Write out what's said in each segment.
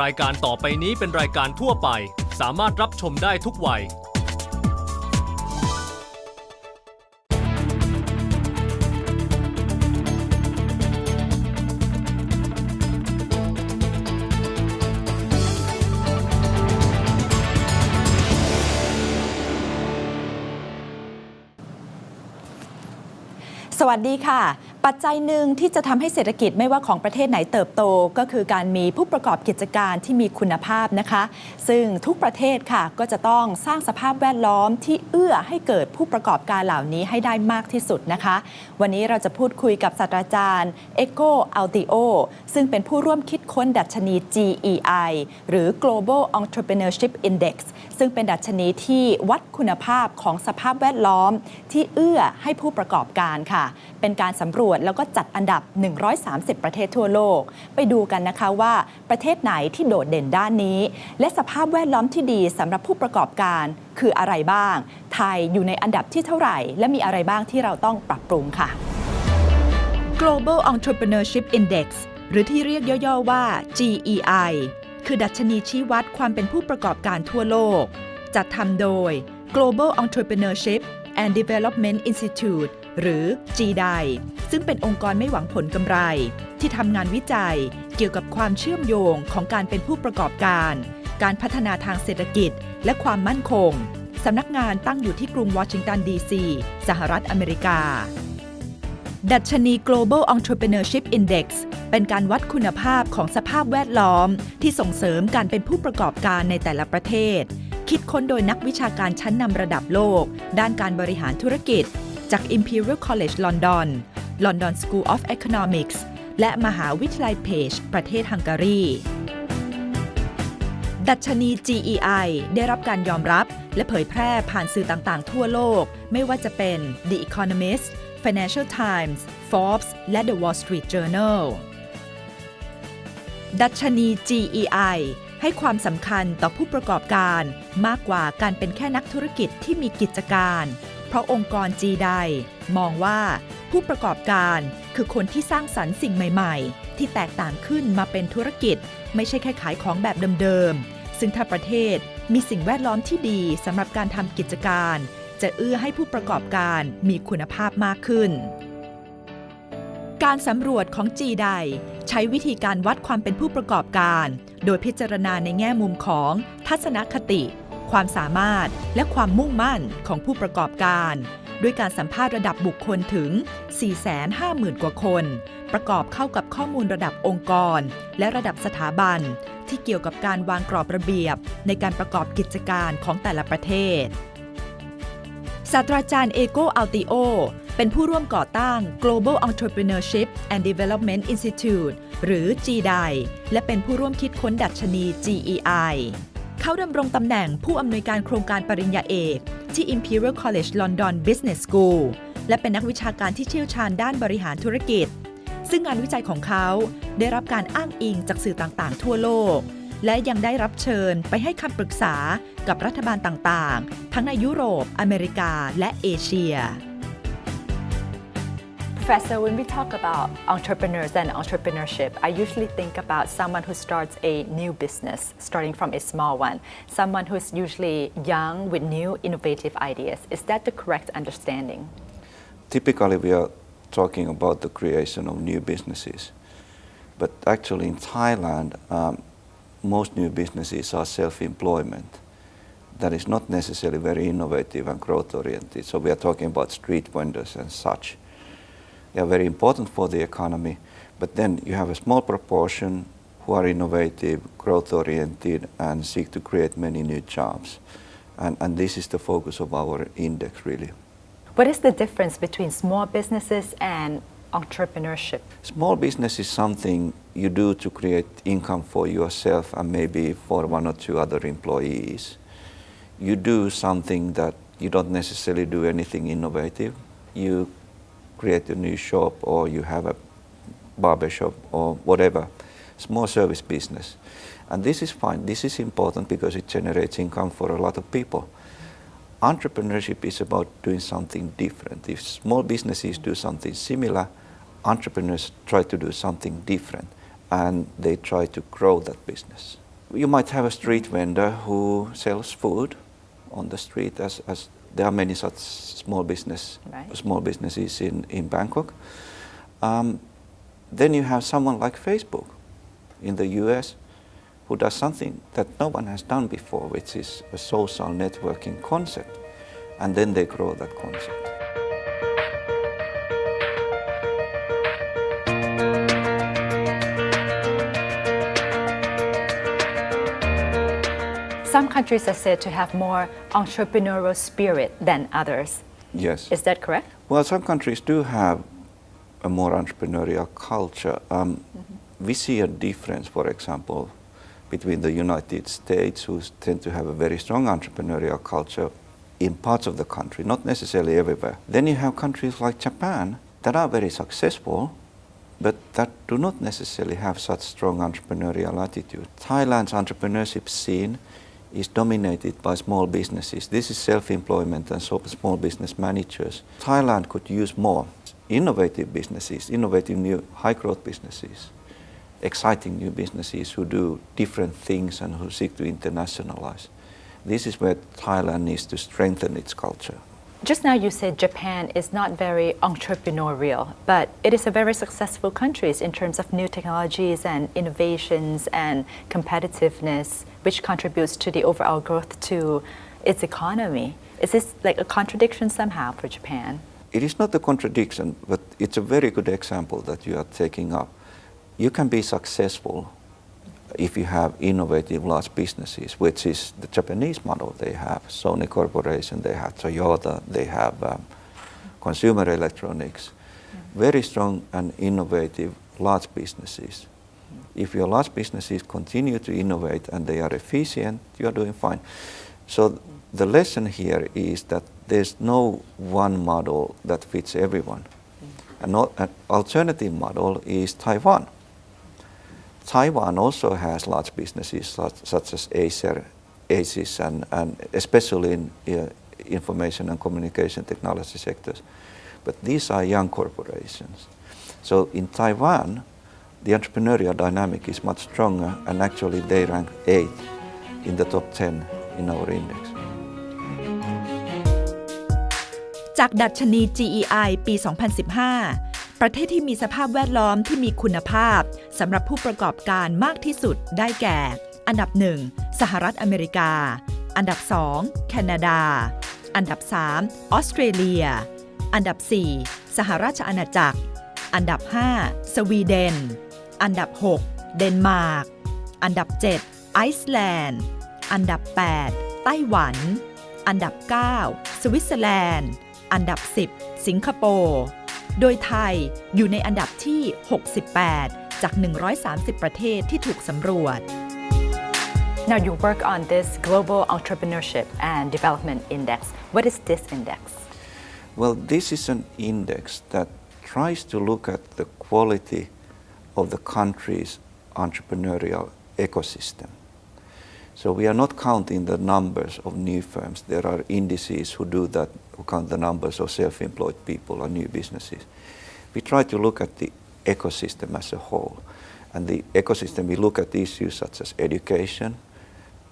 รายการต่อไปนี้เป็นรายการทั่วไปสามารถรับชมได้ทุกวัยสวัสดีค่ะปัจจัยหนึ่งที่จะทำให้เศรษฐกิจไม่ว่าของประเทศไหนเติบโตก็คือการมีผู้ประกอบกิจการที่มีคุณภาพนะคะซึ่งทุกประเทศค่ะก็จะต้องสร้างสภาพแวดล้อมที่เอื้อให้เกิดผู้ประกอบการเหล่านี้ให้ได้มากที่สุดนะคะวันนี้เราจะพูดคุยกับศาสตราจารย์เอโกอัลติโอซึ่งเป็นผู้ร่วมคิดค้นดัชนี GEI หรือ Global Entrepreneurship Index ซึ่งเป็นดัชนีที่วัดคุณภาพของสภาพแวดล้อมที่เอื้อให้ผู้ประกอบการค่ะเป็นการสำรวจแล้วก็จัดอันดับ130ประเทศทั่วโลกไปดูกันนะคะว่าประเทศไหนที่โดดเด่นด้านนี้และสภาพแวดล้อมที่ดีสำหรับผู้ประกอบการคืออะไรบ้างไทยอยู่ในอันดับที่เท่าไหร่และมีอะไรบ้างที่เราต้องปรับปรุงค่ะ Global Entrepreneurship Index หรือที่เรียกย่อๆว่า GEI คือดัชนีชี้วัดความเป็นผู้ประกอบการทั่วโลกจัดทำโดย Global Entrepreneurship and Development Institute หรือ GEI ซึ่งเป็นองค์กรไม่หวังผลกำไรที่ทำงานวิจัยเกี่ยวกับความเชื่อมโยงของการเป็นผู้ประกอบการการพัฒนาทางเศรษฐกิจและความมั่นคงสำนักงานตั้งอยู่ที่กรุงวอชิงตันดีซีสหรัฐอเมริกาดัชนี Global Entrepreneurship Index เป็นการวัดคุณภาพของสภาพแวดล้อมที่ส่งเสริมการเป็นผู้ประกอบการในแต่ละประเทศคิดค้นโดยนักวิชาการชั้นนำระดับโลกด้านการบริหารธุรกิจจาก Imperial College London London School of Economics และมหาวิทยาลัยเพจประเทศฮังการีดัชนี GEI ได้รับการยอมรับและเผยแพร่ผ่านสื่อต่างๆทั่วโลกไม่ว่าจะเป็น The Economist, Financial Times, Forbes และ The Wall Street Journal ดัชนี GEI ให้ความสำคัญต่อผู้ประกอบการมากกว่าการเป็นแค่นักธุรกิจที่มีกิจการเพราะองค์กร GEI มองว่าผู้ประกอบการคือคนที่สร้างสรรค์สิ่งใหม่ๆที่แตกต่างขึ้นมาเป็นธุรกิจไม่ใช่แค่ขายของแบบเดิมๆซึ่งถ้าประเทศมีสิ่งแวดล้อมที่ดีสำหรับการทำกิจการจะเอื้อให้ผู้ประกอบการมีคุณภาพมากขึ้นการสำรวจของ GEI ใช้วิธีการวัดความเป็นผู้ประกอบการโดยพิจารณาในแง่มุมของทัศนคติความสามารถและความมุ่งมั่นของผู้ประกอบการด้วยการสัมภาษณ์ระดับบุคคลถึง 450,000 กว่าคนประกอบเข้ากับข้อมูลระดับองค์กรและระดับสถาบันที่เกี่ยวกับการวางกรอบระเบียบในการประกอบกิจการของแต่ละประเทศศาสตราจารย์เอโกอัลติโอเป็นผู้ร่วมก่อตั้ง Global Entrepreneurship and Development Institute หรือ GEI และเป็นผู้ร่วมคิดค้นดัชนี GEI เขาดำรงตำแหน่งผู้อำนวยการโครงการปริญญาเอกที่ Imperial College London Business School และเป็นนักวิชาการที่เชี่ยวชาญด้านบริหารธุรกิจซึ่งงานวิจัยของเขาได้รับการอ้างอิงจากสื่อต่างๆทั่วโลกและยังได้รับเชิญไปให้คำปรึกษากับรัฐบาลต่างๆทั้งในยุโรปอเมริกาและเอเชียProfessor, when we talk about entrepreneurs and entrepreneurship, I usually think about someone who starts a new business, starting from a small one, someone who's usually young with new innovative ideas. Is that the correct understanding? Typically, we are talking about the creation of new businesses. But actually in Thailand, most new businesses are self-employment. That is not necessarily very innovative and growth-oriented. So we are talking about street vendors and such. They are very important for the economy, but then you have a small proportion who are innovative, growth-oriented, and seek to create many new jobs. And this is the focus of our index, really. What is the difference between small businesses and entrepreneurship? Small business is something you do to create income for yourself and maybe for one or two other employees. You do something that you don't necessarily do anything innovative. You create a new shop or you have a barber shop or whatever, small service business. And this is fine. This is important because it generates income for a lot of people. Entrepreneurship is about doing something different. If small businesses do something similar, entrepreneurs try to do something different and they try to grow that business. You might have a street vendor who sells food on the street, as there are many such small businesses in Bangkok. Then you have someone like Facebook in the US who does something that no one has done before, which is a social networking concept, and then they grow that concept. Some countries are said to have more entrepreneurial spirit than others. Yes. Is that correct? Well, some countries do have a more entrepreneurial culture. We see a difference, for example, between the United States, who tend to have a very strong entrepreneurial culture in parts of the country, not necessarily everywhere. Then you have countries like Japan that are very successful, but that do not necessarily have such strong entrepreneurial attitude. Thailand's entrepreneurship scene is dominated by small businesses. This is self-employment and small business managers. Thailand could use more innovative businesses, innovative new high-growth businesses, exciting new businesses who do different things and who seek to internationalize. This is where Thailand needs to strengthen its culture. Just now you said Japan is not very entrepreneurial, but it is a very successful country in terms of new technologies and innovations and competitiveness, which contributes to the overall growth to its economy. Is this like a contradiction somehow for Japan? It is not a contradiction, but it's a very good example that you are taking up. You can be successful if you have innovative large businesses, which is the Japanese model. They have Sony Corporation, they have Toyota, they have consumer electronics, very strong and innovative large businesses. If your large businesses continue to innovate and they are efficient, you are doing fine. So the lesson here is that there's no one model that fits everyone. An alternative model is Taiwan. Taiwan also has large businesses such as Acer, ASIS, and especially in information and communication technology sectors. But these are young corporations. So in Taiwan, the entrepreneurial dynamic is much stronger, and actually they rank 8th in the top 10 in our index. จากดัชนี GEI ปี 2015 ประเทศที่มีสภาพแวดล้อมที่มีคุณภาพสำหรับผู้ประกอบการมากที่สุดได้แก่ อันดับ 1 สหรัฐอเมริกา อันดับ 2 แคนาดา อันดับ 3 ออสเตรเลีย อันดับ 4 สหราชอาณาจักร อันดับ 5 สวีเดน อันดับ 6 เดนมาร์ก อันดับ 7 ไอซ์แลนด์ อันดับ 8 ไต้หวัน อันดับ 9 สวิตเซอร์แลนด์ อันดับ 10 สิงคโปร์โดยไทยอยู่ในอันดับที่ 68 จาก 130 ประเทศที่ถูกสำรวจ Now you work on this Global Entrepreneurship and Development Index. What is this index? Well, this is an index that tries to look at the quality of the country's entrepreneurial ecosystem. So we are not counting the numbers of new firms. There are indices who do that, who count the numbers of self-employed people or new businesses. We try to look at the ecosystem as a whole. And the ecosystem, we look at issues such as education,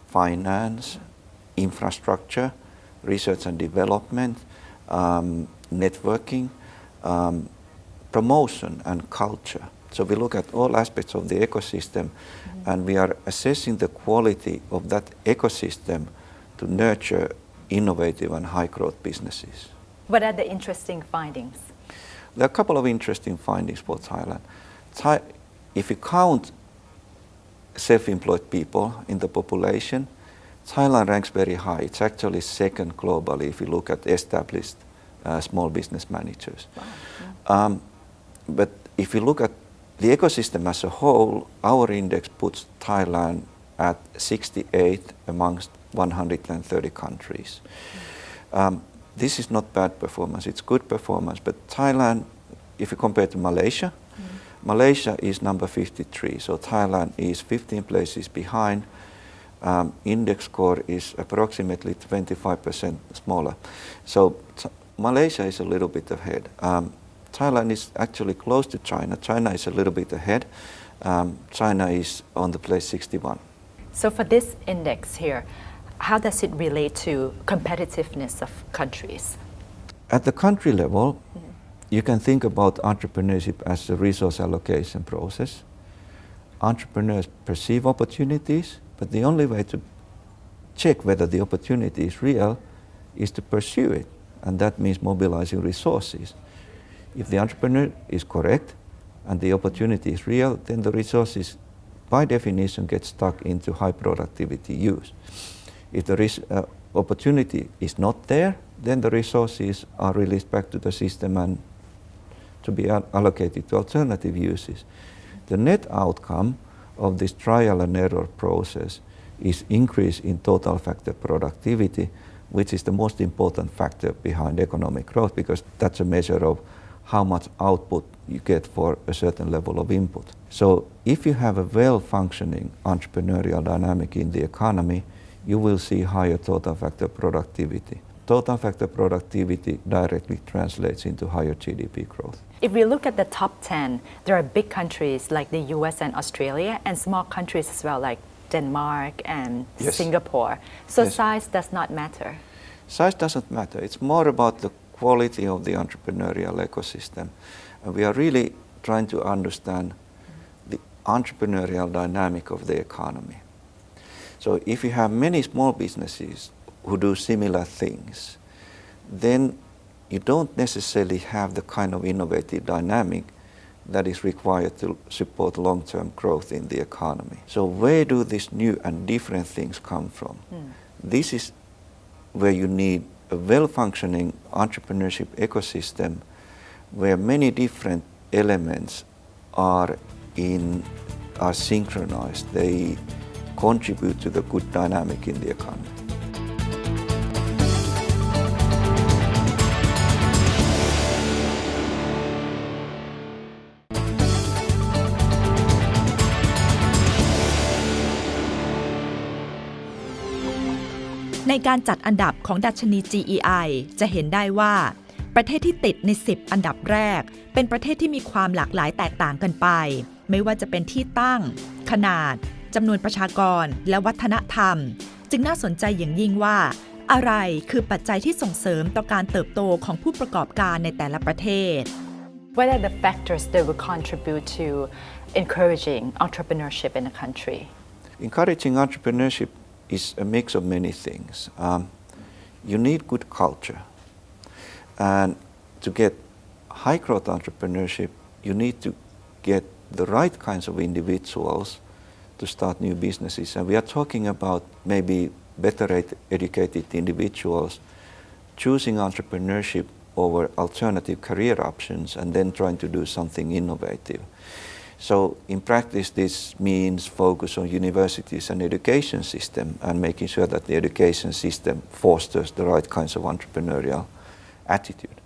finance, infrastructure, research and development, networking, promotion and culture. So we look at all aspects of the ecosystem, and we are assessing the quality of that ecosystem to nurture innovative and high-growth businesses. What are the interesting findings? There are a couple of interesting findings for Thailand. If you count self-employed people in the population, Thailand ranks very high. It's actually second globally if you look at established small business managers. Wow. But if you look at the ecosystem as a whole, our index puts Thailand at 68th amongst 130 countries. This is not bad performance, it's good performance, but Thailand, if you compare to Malaysia, Malaysia is number 53, so Thailand is 15 places behind. Index score is approximately 25% smaller. So Malaysia is a little bit ahead. Thailand is actually close to China. China is a little bit ahead. China is on the place 61. So for this index here, how does it relate to competitiveness of countries? At the country level, you can think about entrepreneurship as a resource allocation process. Entrepreneurs perceive opportunities, but the only way to check whether the opportunity is real is to pursue it, and that means mobilizing resources. If the entrepreneur is correct and the opportunity is real, then the resources by definition get stuck into high productivity use. If the opportunity is not there, then the resources are released back to the system and to be allocated to alternative uses. The net outcome of this trial and error process is increase in total factor productivity, which is the most important factor behind economic growth because that's a measure of how much output you get for a certain level of input. So if you have a well-functioning entrepreneurial dynamic in the economy, you will see higher total factor productivity. Total factor productivity directly translates into higher GDP growth. If we look at the top 10, there are big countries like the US and Australia and small countries as well like Denmark and Yes. Singapore. So Yes. size does not matter. Size doesn't matter. It's more about the quality of the entrepreneurial ecosystem. And we are really trying to understand the entrepreneurial dynamic of the economy. So if you have many small businesses who do similar things, then you don't necessarily have the kind of innovative dynamic that is required to support long-term growth in the economy. So where do these new and different things come from? This is where you need a well-functioning entrepreneurship ecosystem where many different elements are synchronized. They contribute to the good dynamic in the economy.ในการจัดอันดับของดัชนี GEI จะเห็นได้ว่าประเทศที่ติดใน 10 อันดับแรกเป็นประเทศที่มีความหลากหลายแตกต่างกันไปไม่ว่าจะเป็นที่ตั้งขนาดจำนวนประชากรและวัฒนธรรมจึงน่าสนใจอย่างยิ่งว่าอะไรคือปัจจัยที่ส่งเสริมต่อการเติบโตของผู้ประกอบการในแต่ละประเทศ What are the factors that will contribute to encouraging entrepreneurship in a country? Encouraging entrepreneurship is a mix of many things. You need good culture. And to get high growth entrepreneurship, you need to get the right kinds of individuals to start new businesses. And we are talking about maybe better educated individuals choosing entrepreneurship over alternative career options and then trying to do something innovative. So in practice, this means focus on universities and education system and making sure that the education system fosters the right kinds of entrepreneurial attitude.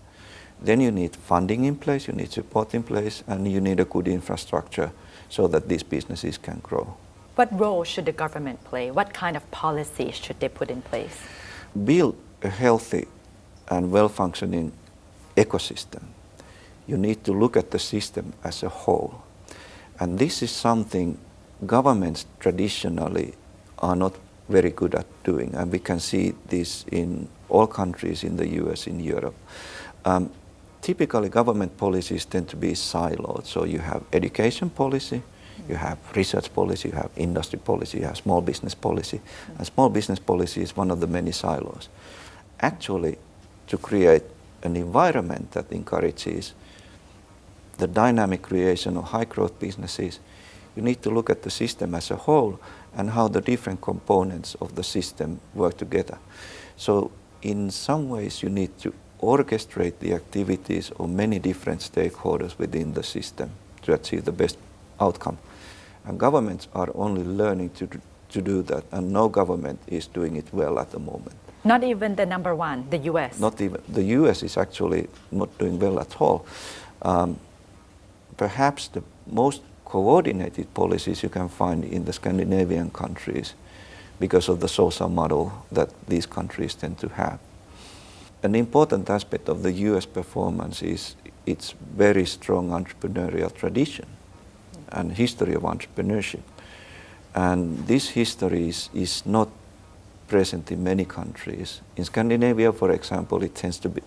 Then you need funding in place, you need support in place, and you need a good infrastructure so that these businesses can grow. What role should the government play? What kind of policies should they put in place? Build a healthy and well-functioning ecosystem. You need to look at the system as a whole. And this is something governments traditionally are not very good at doing. And we can see this in all countries in the US, in Europe. Typically, government policies tend to be siloed. So you have education policy, you have research policy, you have industry policy, you have small business policy. And small business policy is one of the many silos. Actually, to create an environment that encourages the dynamic creation of high growth businesses, you need to look at the system as a whole and how the different components of the system work together. So in some ways you need to orchestrate the activities of many different stakeholders within the system to achieve the best outcome. And governments are only learning to do that, and no government is doing it well at the moment. Not even the number one, the US. Not even. The US is actually not doing well at all. Perhaps the most coordinated policies you can find in the Scandinavian countries because of the social model that these countries tend to have. An important aspect of the US performance is its very strong entrepreneurial tradition and history of entrepreneurship. And this history is not present in many countries. In Scandinavia, for example, it tends to be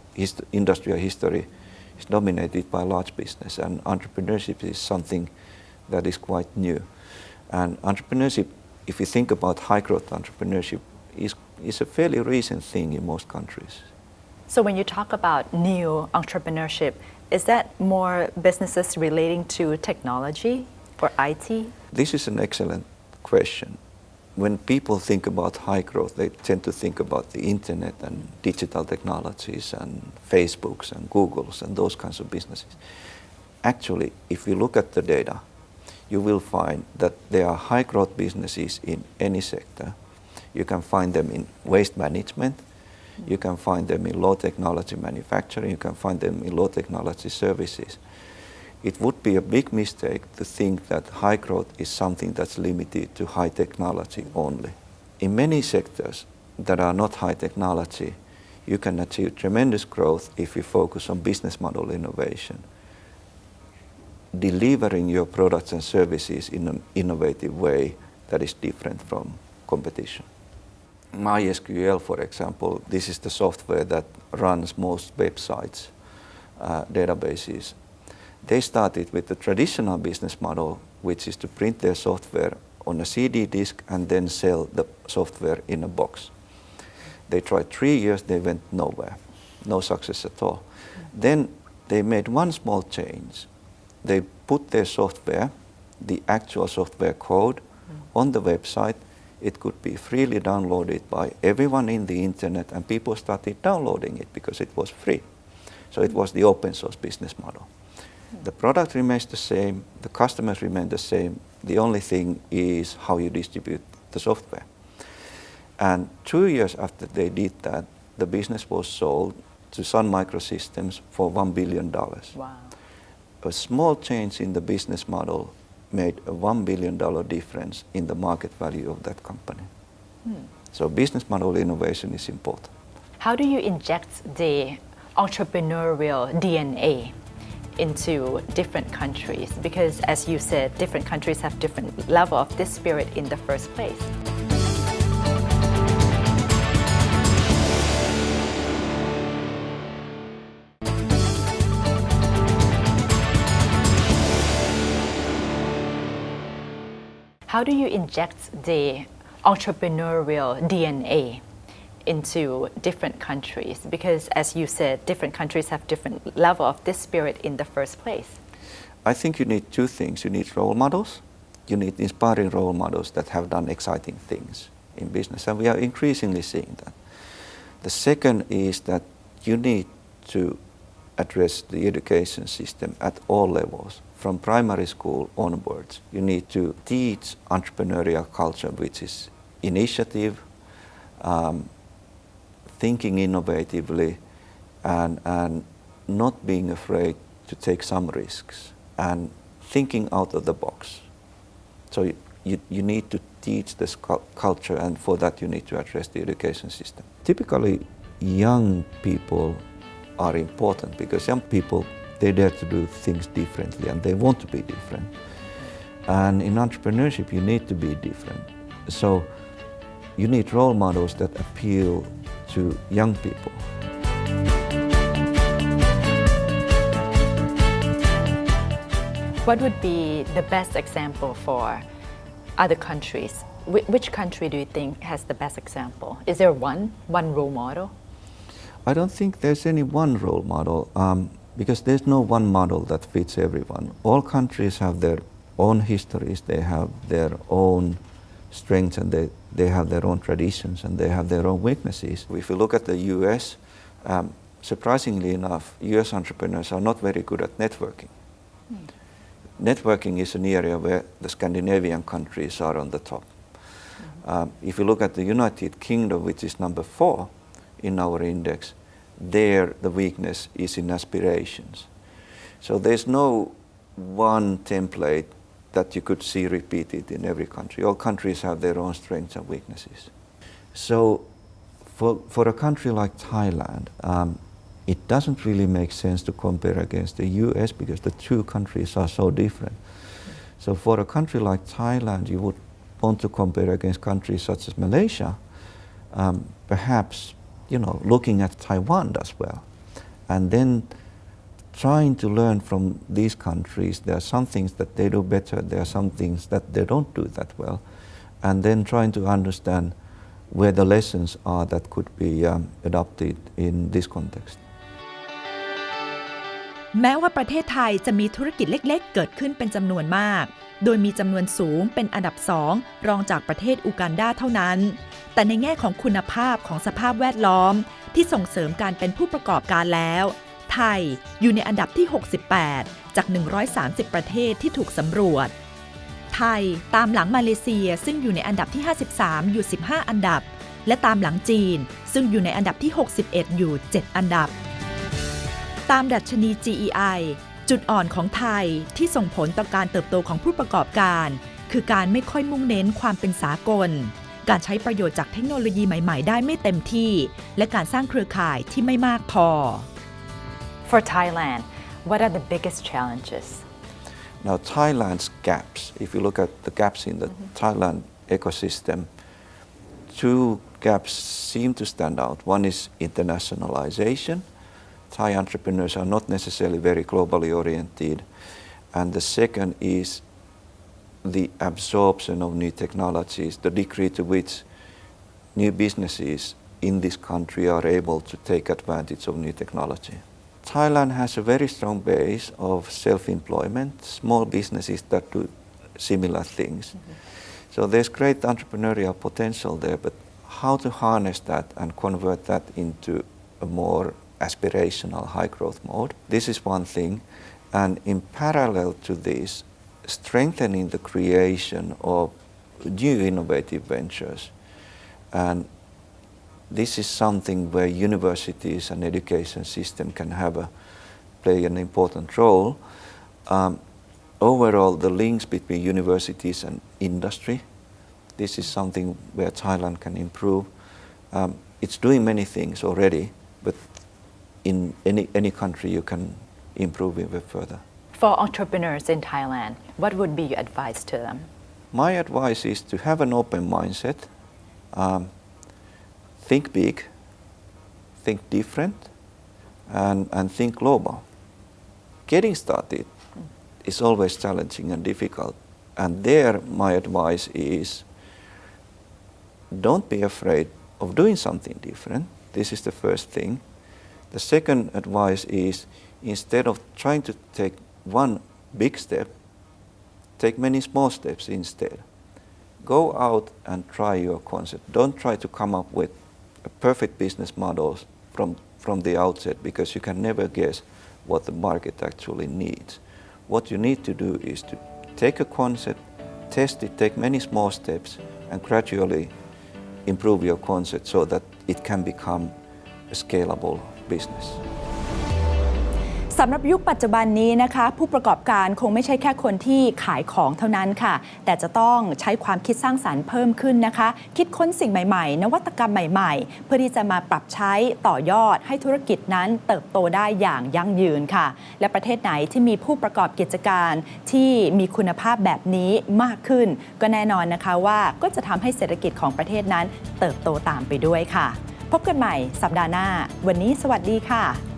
industrial history is dominated by large business, and entrepreneurship is something that is quite new. And entrepreneurship, if you think about high growth entrepreneurship, is a fairly recent thing in most countries. So when you talk about new entrepreneurship, is that more businesses relating to technology or IT? This is an excellent question. When people think about high growth, they tend to think about the internet and digital technologies and Facebooks and Googles and those kinds of businesses. Actually, if you look at the data, you will find that there are high growth businesses in any sector. You can find them in waste management, you can find them in low technology manufacturing, you can find them in low technology services. It would be a big mistake to think that high growth is something that's limited to high technology only. In many sectors that are not high technology, you can achieve tremendous growth if you focus on business model innovation, delivering your products and services in an innovative way that is different from competition. MySQL, for example, this is the software that runs most websites, databases. They started with the traditional business model, which is to print their software on a CD disk and then sell the software in a box. They tried 3 years, they went nowhere, no success at all. Then they made one small change. They put their software, the actual software code, on the website. It could be freely downloaded by everyone in the internet, and people started downloading it because it was free. So it was the open source business model. The product remains the same, the customers remain the same. The only thing is how you distribute the software. And 2 years after they did that, the business was sold to Sun Microsystems for $1 billion. Wow. A small change in the business model made a $1 billion difference in the market value of that company. So business model innovation is important. How do you inject the entrepreneurial DNA into different countries? Because as you said, different countries have different level of this spirit in the first place. How do you inject the entrepreneurial DNA into different countries? Because as you said, different countries have different level of this spirit in the first place. I think you need two things. You need role models. You need inspiring role models that have done exciting things in business, and we are increasingly seeing that. The second is that you need to address the education system at all levels, from primary school onwards. You need to teach entrepreneurial culture, which is initiative, thinking innovatively, and not being afraid to take some risks, and thinking out of the box. So you need to teach this culture, and for that you need to address the education system. Typically, young people are important because young people, they dare to do things differently and they want to be different. And in entrepreneurship, you need to be different. So you need role models that appeal to young people. What would be the best example for other countries? Which country do you think has the best example? Is there one role model? I don't think there's any one role model because there's no one model that fits everyone. All countries have their own histories, they have their own strengths, and they have their own traditions, and they have their own weaknesses. If you look at the US, surprisingly enough, US entrepreneurs are not very good at networking. Networking is an area where the Scandinavian countries are on the top. If you look at the United Kingdom, which is number 4 in our index, there the weakness is in aspirations. So there's no one template that you could see repeated in every country. All countries have their own strengths and weaknesses. So for a country like Thailand, it doesn't really make sense to compare against the US because the two countries are so different. So for a country like Thailand, you would want to compare against countries such as Malaysia, perhaps looking at Taiwan as well, and then trying to learn from these countries. There are some things that they do better, there are some things that they don't do that well, and then trying to understand where the lessons are that could be adopted in this context. แม้ว่าประเทศไทยจะมีธุรกิจเล็กๆเกิดขึ้นเป็นจำนวนมากโดยมีจำนวนสูงเป็นอันดับ2รองจากประเทศอูกันดาเท่านั้นแต่ในแง่ของคุณภาพของสภาพแวดล้อมที่ส่งเสริมการเป็นผู้ประกอบการแล้วไทยอยู่ในอันดับที่68จาก130ประเทศที่ถูกสำรวจไทยตามหลังมาเลเซียซึ่งอยู่ในอันดับที่53อยู่15อันดับและตามหลังจีนซึ่งอยู่ในอันดับที่61อยู่7อันดับตามดัชนี GEI จุดอ่อนของไทยที่ส่งผลต่อการเติบโตของผู้ประกอบการคือการไม่ค่อยมุ่งเน้นความเป็นสากลการใช้ประโยชน์จากเทคโนโลยีใหม่ๆได้ไม่เต็มที่และการสร้างเครือข่ายที่ไม่มากพอ For Thailand, what are the biggest challenges? Now, Thailand's gaps, if you look at the gaps in the Thailand ecosystem, two gaps seem to stand out. One is internationalization. Thai entrepreneurs are not necessarily very globally oriented. And the second is the absorption of new technologies, the degree to which new businesses in this country are able to take advantage of new technology. Thailand has a very strong base of self-employment, small businesses that do similar things. So there's great entrepreneurial potential there, but how to harness that and convert that into a more aspirational high growth mode. This is one thing. And in parallel to this, strengthening the creation of new innovative ventures. And this is something where universities and education system can play an important role. Overall, the links between universities and industry, this is something where Thailand can improve. It's doing many things already, but in any country you can improve even further. For entrepreneurs in Thailand, what would be your advice to them? My advice is to have an open mindset, think big, think different, and think global. Getting started is always challenging and difficult, and there my advice is don't be afraid of doing something different. This is the first thing. The second advice is instead of trying to take one big step, take many small steps instead. Go out and try your concept. Don't try to come up with a perfect business models from the outset because you can never guess what the market actually needs. What you need to do is to take a concept, test it, take many small steps, and gradually improve your concept so that it can become a scalable business. สำหรับยุคปัจจุบันนี้นะคะผู้ประกอบการคงไม่ใช่แค่คนที่ขายของเท่านั้นค่ะแต่จะต้องใช้ความคิดสร้างสรรค์เพิ่มขึ้นนะคะคิดค้นสิ่งใหม่ๆนวัตกรรมใหม่ๆเพื่อที่จะมาปรับใช้ต่อยอดให้ธุรกิจนั้นเติบโตได้อย่างยั่งยืนค่ะและประเทศไหนที่มีผู้ประกอบกิจการที่มีคุณภาพแบบนี้มากขึ้นก็แน่นอนนะคะว่าก็จะทำให้เศรษฐกิจของประเทศนั้นเติบโตตามไปด้วยค่ะพบกันใหม่สัปดาห์หน้าวันนี้สวัสดีค่ะ